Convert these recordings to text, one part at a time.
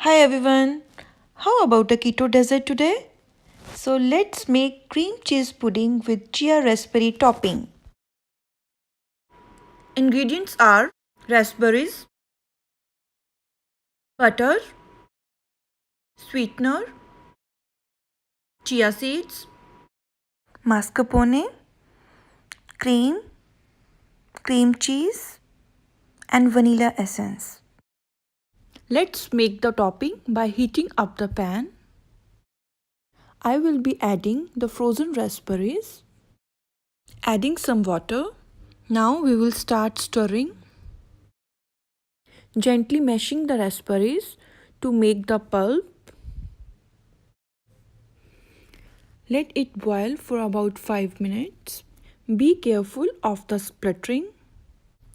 Hi everyone, how about a keto dessert today? So let's make cream cheese pudding with chia raspberry topping. Ingredients are raspberries, butter, sweetener, chia seeds, mascarpone, cream, cream cheese and vanilla essence. Let's make the topping by heating up the pan. I will be adding the frozen raspberries, adding some water. Now we will start stirring, gently mashing the raspberries to make the pulp. Let it boil for about 5 minutes. Be careful of the spluttering.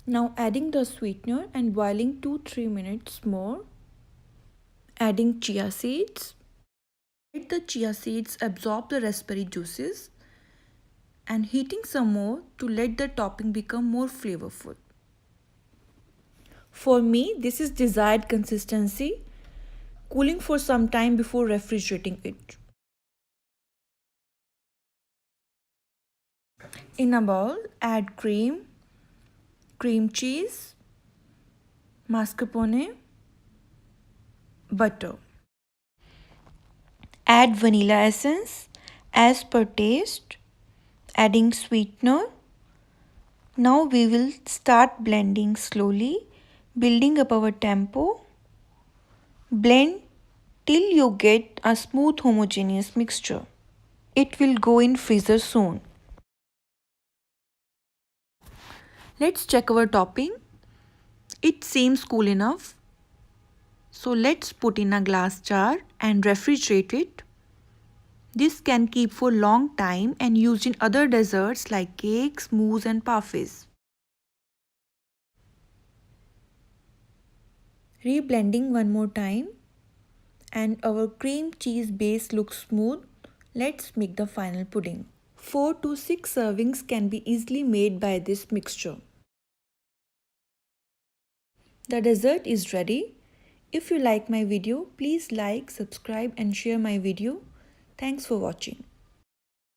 Now adding the sweetener and boiling 2-3 minutes more. Adding chia seeds. Let the chia seeds absorb the raspberry juices and heating some more to let the topping become more flavorful. For me, this is desired consistency, cooling for some time before refrigerating it. In a bowl, add cream, cream cheese, mascarpone, butter. Add vanilla essence as per taste, adding sweetener. Now we will start blending slowly, building up our tempo. Blend till you get a smooth homogeneous mixture. It will go in freezer soon. Let's check our topping. It seems cool enough. So let's put in a glass jar and refrigerate it. This can keep for long time and used in other desserts like cakes, mousse and parfaits. Reblending one more time and our cream cheese base looks smooth. Let's make the final pudding. 4 to 6 servings can be easily made by this mixture. The dessert is ready. If you like my video, please like, subscribe and share my video. Thanks for watching.